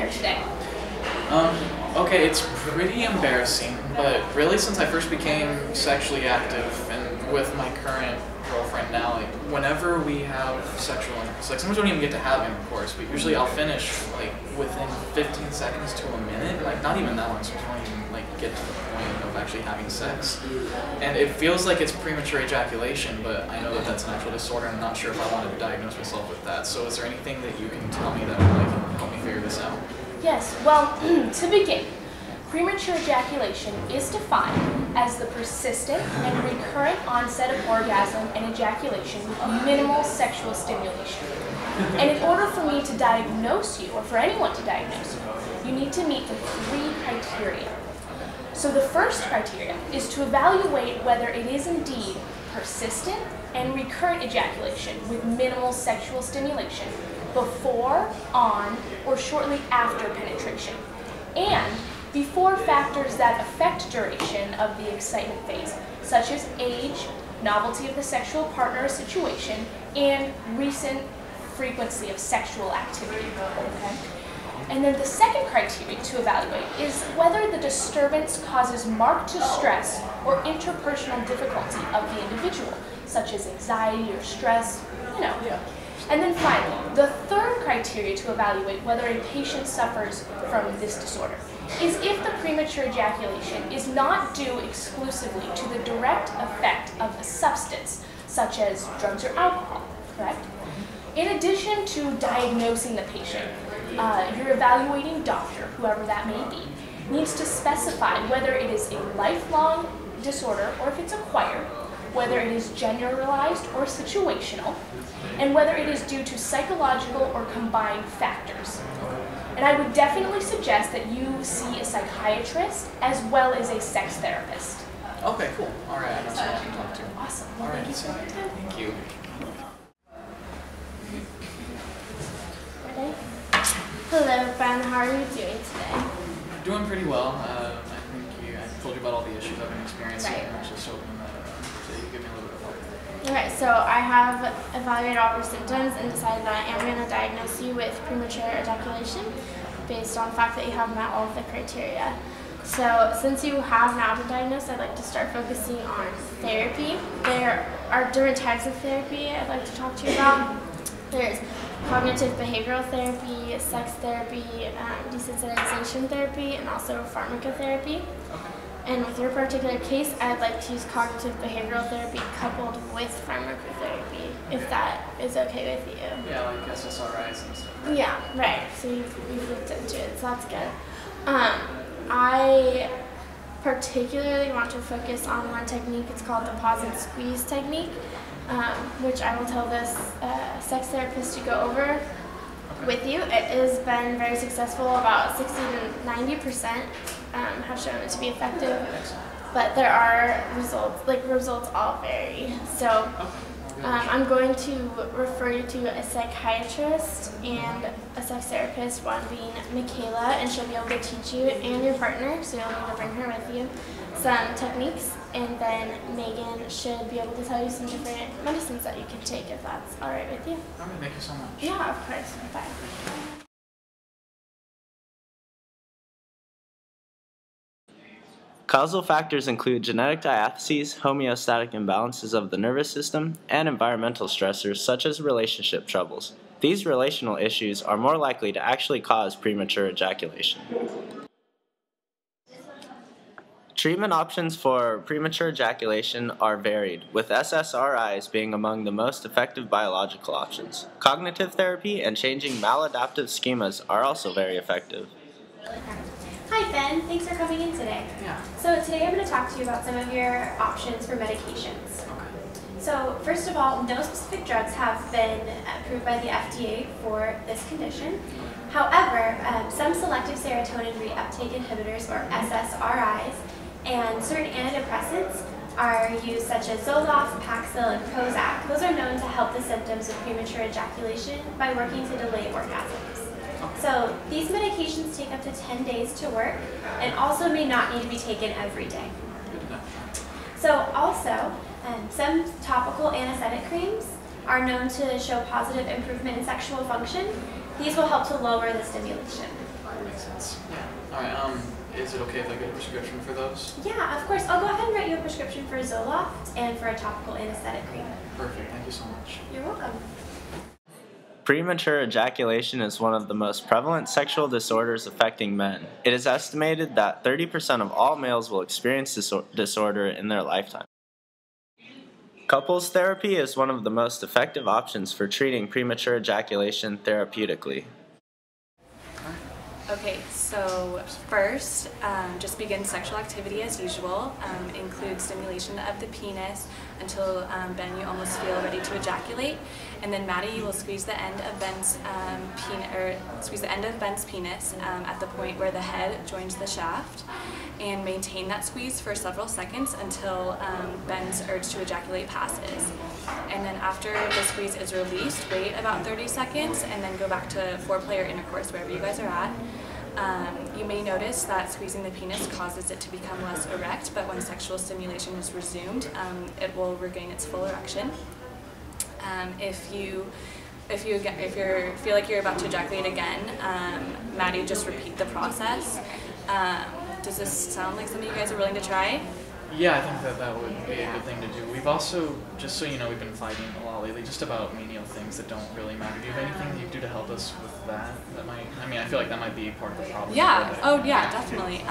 here today? Okay, it's pretty embarrassing, but really since I first became sexually active and with my current girlfriend now, like whenever we have sexual intercourse, like sometimes we don't even get to have intercourse, but usually I'll finish like within 15 seconds to a minute, like not even that long, so I don't even like get to the point of actually having sex. And it feels like it's premature ejaculation, but I know that that's an actual disorder, and I'm not sure if I want to diagnose myself with that. So is there anything that you can tell me that like can help me figure this out? Yes, well, to begin, premature ejaculation is defined as the persistent and recurrent onset of orgasm and ejaculation with minimal sexual stimulation. And in order for me to diagnose you, or for anyone to diagnose you, you need to meet the 3 criteria. So the first criteria is to evaluate whether it is indeed persistent and recurrent ejaculation with minimal sexual stimulation before, on, or shortly after penetration, and before factors that affect duration of the excitement phase, such as age, novelty of the sexual partner or situation, and recent frequency of sexual activity. Okay? And then the second criteria to evaluate is whether the disturbance causes marked stress or interpersonal difficulty of the individual, such as anxiety or stress, Yeah. And then finally, the third criteria to evaluate whether a patient suffers from this disorder is if the premature ejaculation is not due exclusively to the direct effect of a substance, such as drugs or alcohol, correct? In addition to diagnosing the patient, your evaluating doctor, whoever that may be, needs to specify whether it is a lifelong disorder or if it's acquired, whether it is generalized or situational, and whether it is due to psychological or combined factors. And I would definitely suggest that you see a psychiatrist as well as a sex therapist. Okay, cool. All right, I know someone I can talk to. Awesome. Well, All right, thank you for your time. Thank you. Ready? Hello, Ben. How are you doing today? Doing pretty well. I think I told you about all the issues I've been experiencing. Right. I'm just hoping that you give me a little bit more. Okay, so I have evaluated all of your symptoms and decided that I am going to diagnose you with premature ejaculation based on the fact that you have met all of the criteria. So since you have now been diagnosed, I'd like to start focusing on therapy. There are different types of therapy I'd like to talk to you about. There's cognitive behavioral therapy, sex therapy, desensitization therapy, and also pharmacotherapy. Okay. And with your particular case, I'd like to use cognitive behavioral therapy coupled with pharmacotherapy, if that is okay with you. Yeah, like SSRIs and stuff. Right? Yeah, right. So you've looked into it, so that's good. I particularly want to focus on one technique. It's called the pause and squeeze technique, which I will tell this sex therapist to go over with you. It has been very successful. About 60 to 90% have shown it to be effective, but there are results all vary. So I'm going to refer you to a psychiatrist and a sex therapist, one being Michaela, and she'll be able to teach you and your partner, so you'll need to bring her with you, some techniques, and then Megan should be able to tell you some different medicines that you can take if that's all right with you. Okay, thank you so much. Yeah, of course. Bye. Causal factors include genetic diatheses, homeostatic imbalances of the nervous system, and environmental stressors such as relationship troubles. These relational issues are more likely to actually cause premature ejaculation. Treatment options for premature ejaculation are varied, with SSRIs being among the most effective biological options. Cognitive therapy and changing maladaptive schemas are also very effective. Hi Ben, thanks for coming in today. Yeah. So today I'm going to talk to you about some of your options for medications. Okay. So first of all, no specific drugs have been approved by the FDA for this condition. However, some selective serotonin reuptake inhibitors, or SSRIs, and certain antidepressants are used, such as Zoloft, Paxil, and Prozac. Those are known to help the symptoms of premature ejaculation by working to delay orgasms. So these medications take up to 10 days to work and also may not need to be taken every day. So also, some topical anesthetic creams are known to show positive improvement in sexual function, These will help to lower the stimulation. Makes sense. Yeah. All right. Is it okay if I get a prescription for those? Yeah, of course. I'll go ahead and write you a prescription for Zoloft and for a topical anesthetic cream. Perfect. Thank you so much. You're welcome. Premature ejaculation is one of the most prevalent sexual disorders affecting men. It is estimated that 30% of all males will experience this disorder in their lifetime. Couples therapy is one of the most effective options for treating premature ejaculation therapeutically. Okay, so first, just begin sexual activity as usual. Include stimulation of the penis until Ben, you almost feel ready to ejaculate, and then Maddie, you will squeeze the end of Ben's penis at the point where the head joins the shaft, and maintain that squeeze for several seconds until Ben's urge to ejaculate passes. And then after the squeeze is released, wait about 30 seconds, and then go back to foreplay or intercourse wherever you guys are at. You may notice that squeezing the penis causes it to become less erect, but when sexual stimulation is resumed, it will regain its full erection. If you feel like you're about to ejaculate again, Maddie, just repeat the process. Does this sound like something you guys are willing to try? Yeah, I think that would be a good thing to do. We've also, just so you know, we've been fighting a lot lately just about menial things that don't really matter. Do you have anything that you do to help us with that? I feel like that might be part of the problem. Yeah, oh yeah, definitely.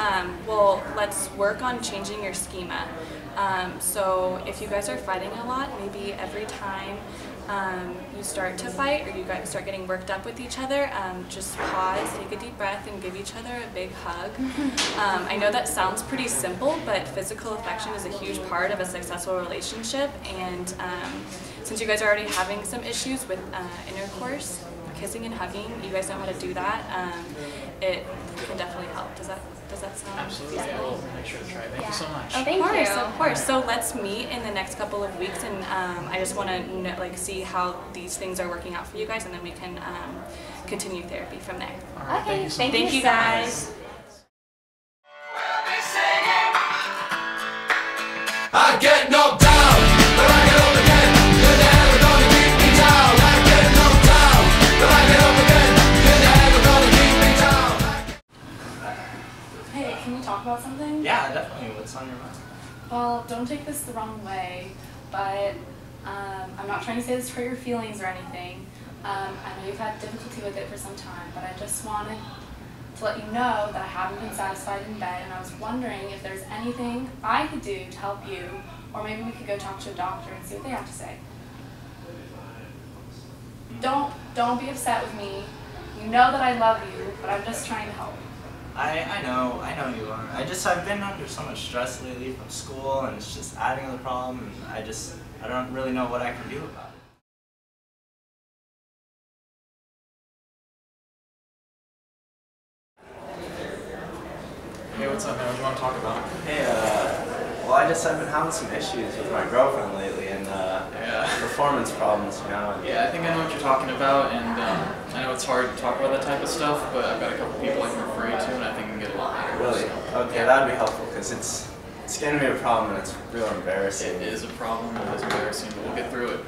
Well, let's work on changing your schema. So if you guys are fighting a lot, maybe every time you start to fight or you guys start getting worked up with each other, just pause, take a deep breath, and give each other a big hug. I know that sounds pretty simple, but physical affection is a huge part of a successful relationship, and since you guys are already having some issues with intercourse, kissing and hugging, you guys know how to do that, it can definitely help. Does that sound Absolutely. feasible? Yeah, we'll make sure to try. Thank you so much. Of course. So let's meet in the next couple of weeks, and I just want to see how these things are working out for you guys, and then we can continue therapy from there. All right, Okay, thank you so much. Thank you guys. I get knocked down, but I get up again. You're never gonna keep me down. I get knocked down, but I get up again. You're never gonna keep me down. Hey, can we talk about something? Yeah, definitely. What's on your mind? Well, don't take this the wrong way, but I'm not trying to say this to hurt your feelings or anything. I know you've had difficulty with it for some time, but I just wanted to let you know that I haven't been satisfied in bed, and I was wondering if there's anything I could do to help you, or maybe we could go talk to a doctor and see what they have to say. Don't be upset with me. You know that I love you, but I'm just trying to help. I know you are. I've been under so much stress lately from school, and it's just adding to the problem, and I don't really know what I can do about it. Hey, what's up, man? What do you want to talk about? Hey, well, I've been having some issues with my girlfriend lately, and performance problems, you know. Yeah, I think I know what you're talking about, and I know it's hard to talk about that type of stuff, but I've got a couple people I can refer you to, and I think we can get a lot better. Really? So, Okay, yeah. that'd be helpful, because it's getting to be a problem, and it's real embarrassing. It is a problem, it is embarrassing, but we'll get through it.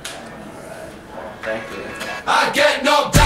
Thank you. I get knocked down.